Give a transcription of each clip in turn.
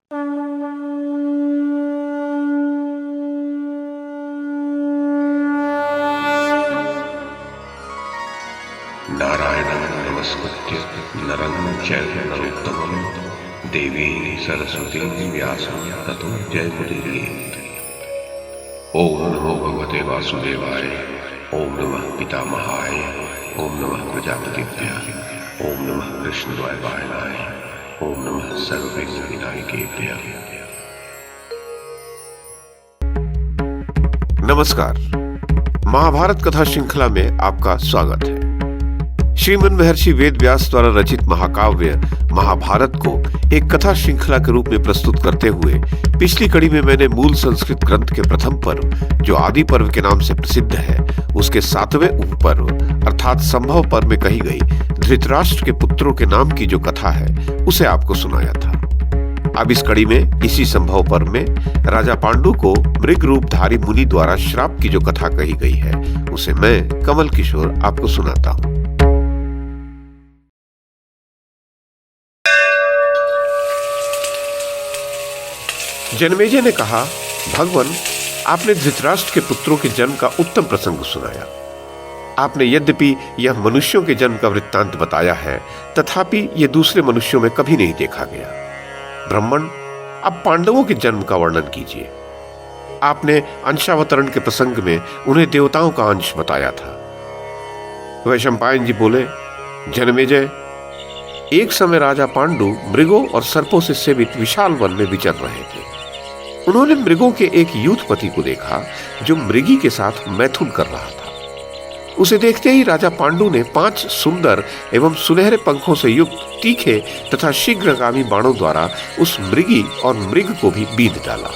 नारायणं नमस्कृत्य नरं चैव नरोत्तमं देवीं सरस्वतीं व्यासं ततो जयमुदीरयेत्। ओम नमो भगवते वासुदेवाय, ओम नमः पितामहाय, ओम नमः प्रजापतिभ्यः, ओम नमः कृष्णद्वैपायनाय, ओम नमः सर्वविघ्नविनायकेभ्यः। नमस्कार। महाभारत कथा श्रृंखला में आपका स्वागत है। श्रीमन महर्षि वेद व्यास द्वारा रचित महाकाव्य महाभारत को एक कथा श्रृंखला के रूप में प्रस्तुत करते हुए पिछली कड़ी में मैंने मूल संस्कृत ग्रंथ के प्रथम पर्व, जो आदि पर्व के नाम से प्रसिद्ध है, उसके 7वें उपपर्व अर्थात संभव पर्व में कही गई धृतराष्ट्र के पुत्रों के नाम की जो कथा है उसे आपको सुनाया था। अब इस कड़ी में इसी संभव पर्व में राजा पांडु को मृग रूपधारी मुनि द्वारा श्राप की जो कथा कही गई है उसे मैं कमल किशोर आपको सुनाता हूँ। जनमेजय ने कहा, भगवान, आपने धृतराष्ट्र के पुत्रों के जन्म का उत्तम प्रसंग सुनाया। आपने यद्यपि यह मनुष्यों के जन्म का वृत्तांत बताया है, तथापि यह दूसरे मनुष्यों में कभी नहीं देखा गया। ब्राह्मण, अब पांडवों के जन्म का वर्णन कीजिए। आपने अंशावतरण के प्रसंग में उन्हें देवताओं का अंश बताया था। वैशंपायन जी बोले, जनमेजय, एक समय राजा पांडु मृगों और सर्पों से सेवित विशाल वन में विचर रहे थे। उन्होंने मृगों के एक यूथपति को देखा जो मृगी के साथ मैथुन कर रहा था। उसे देखते ही राजा पांडु ने 5 सुंदर एवं सुनहरे पंखों से युक्त तीखे तथा शीघ्रगामी बाणों द्वारा उस मृगी और मृग को भी बींध डाला।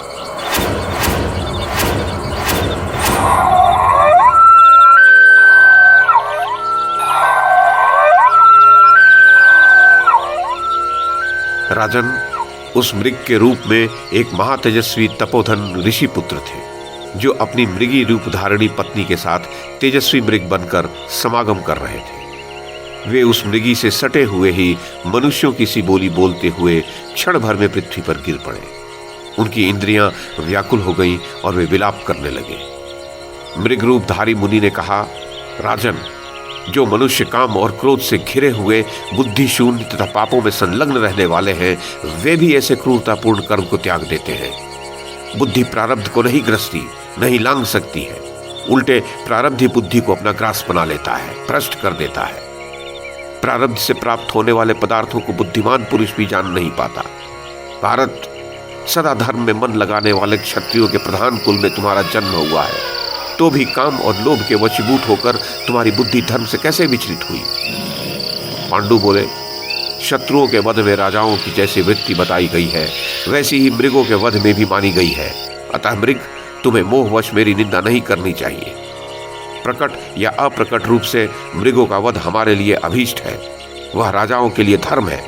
राजन, उस मृग के रूप में एक महातेजस्वी तपोधन ऋषि पुत्र थे, जो अपनी मृगी रूप धारिणी पत्नी के साथ तेजस्वी मृग बनकर समागम कर रहे थे। वे उस मृगी से सटे हुए ही मनुष्यों की सी बोली बोलते हुए क्षण भर में पृथ्वी पर गिर पड़े। उनकी इंद्रियां व्याकुल हो गईं और वे विलाप करने लगे। मृग रूपधारी मुनि ने कहा, राजन, जो मनुष्य काम और क्रोध से घिरे हुए बुद्धि शून्य तथा पापों में संलग्न रहने वाले हैं, वे भी ऐसे क्रूरतापूर्ण कर्म को त्याग देते हैं। बुद्धि प्रारब्ध को नहीं ग्रसती, नहीं लांघ सकती है, उल्टे प्रारब्ध बुद्धि को अपना ग्रास बना लेता है, भ्रष्ट कर देता है। प्रारब्ध से प्राप्त होने वाले पदार्थों को बुद्धिमान पुरुष भी जान नहीं पाता। भारत, सदा धर्म में मन लगाने वाले क्षत्रियों के प्रधान कुल में तुम्हारा जन्म हुआ है, तो भी काम और लोभ के वशीभूत होकर तुम्हारी बुद्धि धर्म से कैसे विचलित हुई? पांडु बोले, शत्रुओं के वध में राजाओं की जैसी वृत्ति बताई गई है, वैसी ही मृगों के वध में भी मानी गई है। अतः मृग, तुम्हें मोहवश मेरी निंदा नहीं करनी चाहिए। प्रकट या अप्रकट रूप से मृगों का वध हमारे लिए अभीष्ट है, वह राजाओं के लिए धर्म है,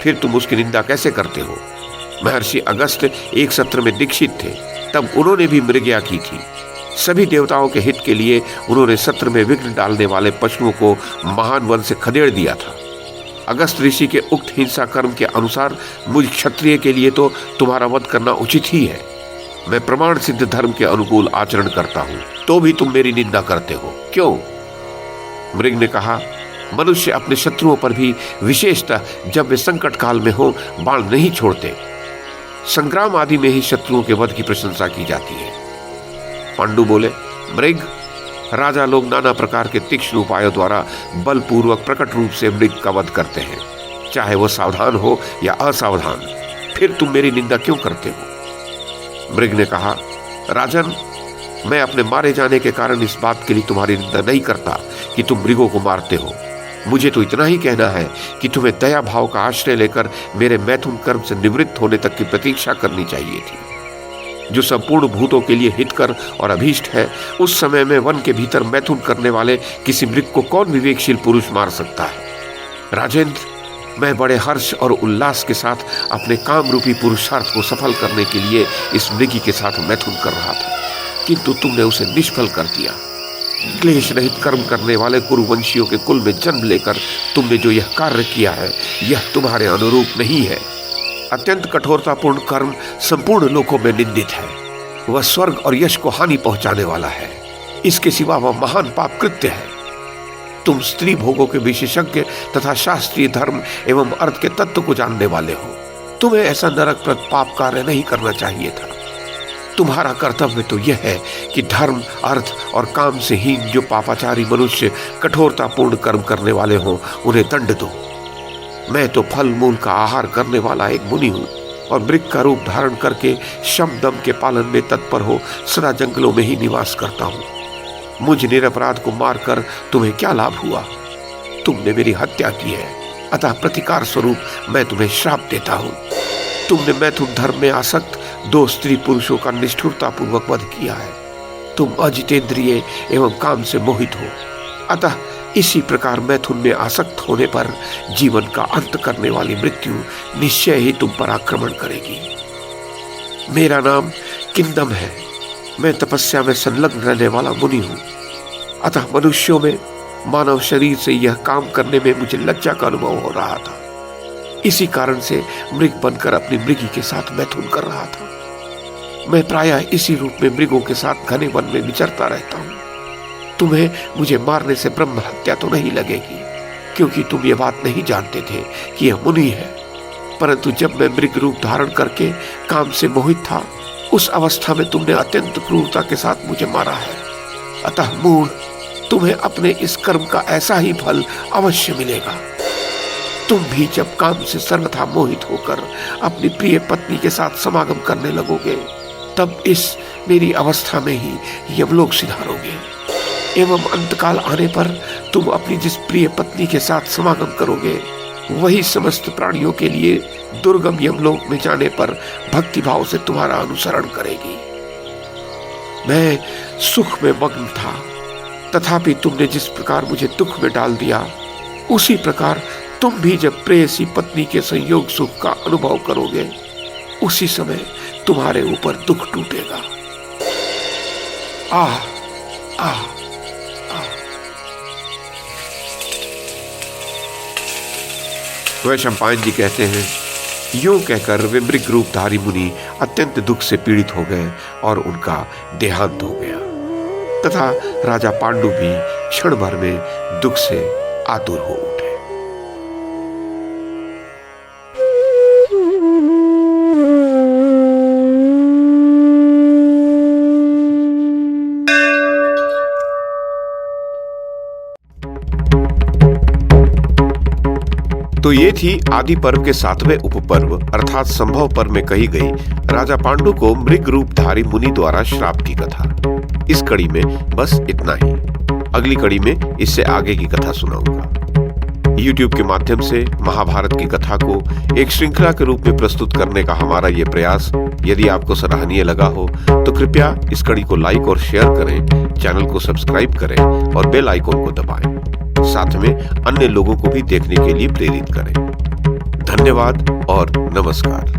फिर तुम उसकी निंदा कैसे करते हो? महर्षि अगस्त्य एक सत्र में दीक्षित थे, तब उन्होंने भी मृगया की थी। सभी देवताओं के हित के लिए उन्होंने सत्र में विघ्न डालने वाले पशुओं को महान वन से खदेड़ दिया था। अगस्त ऋषि के उक्त हिंसा कर्म के अनुसार मुझ क्षत्रिय के लिए तो तुम्हारा वध करना उचित ही है। मैं प्रमाण सिद्ध धर्म के अनुकूल आचरण करता हूँ, तो भी तुम मेरी निंदा करते हो, क्यों? मृग ने कहा, मनुष्य अपने शत्रुओं पर भी विशेषतः जब वे संकट काल में हो बाण नहीं छोड़ते। संग्राम आदि में ही शत्रुओं के वध की प्रशंसा की जाती है। पांडु बोले, मृग, राजा लोग नाना प्रकार के तीक्ष्ण उपायों द्वारा बलपूर्वक प्रकट रूप से मृग का वध करते हैं, चाहे वह सावधान हो या असावधान। फिर तुम मेरी निंदा क्यों करते हो? मृग ने कहा, राजन, मैं अपने मारे जाने के कारण इस बात के लिए तुम्हारी निंदा नहीं करता कि तुम मृगों को मारते हो। मुझे तो इतना ही कहना है कि तुम्हें दया भाव का आश्रय लेकर मेरे मैथुन कर्म से निवृत्त होने तक की प्रतीक्षा करनी चाहिए थी। जो संपूर्ण भूतों के लिए हितकर और अभीष्ट है, उस समय में वन के भीतर मैथुन करने वाले किसी मृग को कौन विवेकशील पुरुष मार सकता है? राजेंद्र, मैं बड़े हर्ष और उल्लास के साथ अपने काम रूपी पुरुषार्थ को सफल करने के लिए इस मृगी के साथ मैथुन कर रहा था, किंतु तुमने उसे निष्फल कर दिया। क्लेश रहित कर्म करने वाले कुरुवंशियों के कुल में जन्म लेकर तुमने जो यह कार्य किया है, यह तुम्हारे अनुरूप नहीं है। अत्यंत कठोरतापूर्ण कर्म संपूर्ण लोकों में निंदित है। वह स्वर्ग और यश को हानि पहुंचाने वाला है। इसके सिवा वह महान पाप कृत्य है। तुम स्त्री भोगों के विशेषज्ञ तथा शास्त्रीय धर्म एवं अर्थ के तत्व को जानने वाले हो। तुम्हें ऐसा नरकप्रद पाप कार्य नहीं करना चाहिए था। तुम्हारा कर्तव्य तो यह है कि धर्म, अर्थ और काम से हीन जो पापाचारी मनुष्य कठोरतापूर्ण कर्म करने वाले हो उन्हें दंड दो। मैं तो फल मूल का आहार करने वाला एक मुनि हूँ और मृग का रूप धारण करके शम दम के पालन में तत्पर हो सदा जंगलों में ही निवास करता हूँ। मुझ निरपराध को मारकर तुम्हें क्या लाभ हुआ? तुमने मेरी हत्या की है, अतः प्रतिकार स्वरूप मैं तुम्हें श्राप देता हूँ। तुमने मैथुन धर्म में आसक्त 2 स्त्री पुरुषों का निष्ठुरता पूर्वक वध किया है। तुम अजितेंद्रिय एवं काम से मोहित हो, अतः इसी प्रकार मैथुन में आसक्त होने पर जीवन का अंत करने वाली मृत्यु निश्चय ही तुम पर आक्रमण करेगी। मेरा नाम किंदम है। मैं तपस्या में संलग्न रहने वाला मुनि हूँ, अतः मनुष्यों में मानव शरीर से यह काम करने में मुझे लज्जा का अनुभव हो रहा था। इसी कारण से मृग बनकर अपनी मृगी के साथ मैथुन कर रहा था। मैं प्रायः इसी रूप में मृगों के साथ घने वन में विचरता रहता हूँ। तुम्हें मुझे मारने से ब्रह्म हत्या तो नहीं लगेगी, क्योंकि तुम ये बात नहीं जानते थे कि यह मुनि है। परंतु जब मैं मृग रूप धारण करके काम से मोहित था, उस अवस्था में तुमने अत्यंत क्रूरता के साथ मुझे मारा है। अतः मूढ़, तुम्हें अपने इस कर्म का ऐसा ही फल अवश्य मिलेगा। तुम भी जब काम से सर्वथा मोहित होकर अपनी प्रिय पत्नी के साथ समागम करने लगोगे, तब इस मेरी अवस्था में ही यमलोक सिधारोगे एवं अंतकाल आने पर तुम अपनी जिस प्रिय पत्नी के साथ समागम करोगे, वही समस्त प्राणियों के लिए दुर्गम यमलोक में जाने पर भक्ति भाव से तुम्हारा अनुसरण करेगी। मैं सुख में मग्न था, तथापि तुमने जिस प्रकार मुझे दुख में डाल दिया, उसी प्रकार तुम भी जब प्रेयसी पत्नी के संयोग सुख का अनुभव करोगे, उसी समय तुम्हारे ऊपर दुख टूटेगा। आह आह वैशंपायन जी कहते हैं, यूं कहकर वे मृग रूपधारी मुनि अत्यंत दुख से पीड़ित हो गए और उनका देहांत हो गया तथा राजा पांडु भी क्षण भर में दुख से आतुर हो उठे। तो ये थी आदि पर्व के 7वें उपपर्व अर्थात संभव पर्व में कही गई राजा पांडु को मृग रूपधारी मुनि द्वारा श्राप की कथा। इस कड़ी में बस इतना ही। अगली कड़ी में इससे आगे की कथा सुनाऊंगा। YouTube के माध्यम से महाभारत की कथा को एक श्रृंखला के रूप में प्रस्तुत करने का हमारा ये प्रयास यदि आपको सराहनीय लगा हो तो कृपया इस कड़ी को लाइक और शेयर करें, चैनल को सब्सक्राइब करें और बेल आइकॉन को दबाएं। साथ में अन्य लोगों को भी देखने के लिए प्रेरित करें। धन्यवाद और नमस्कार।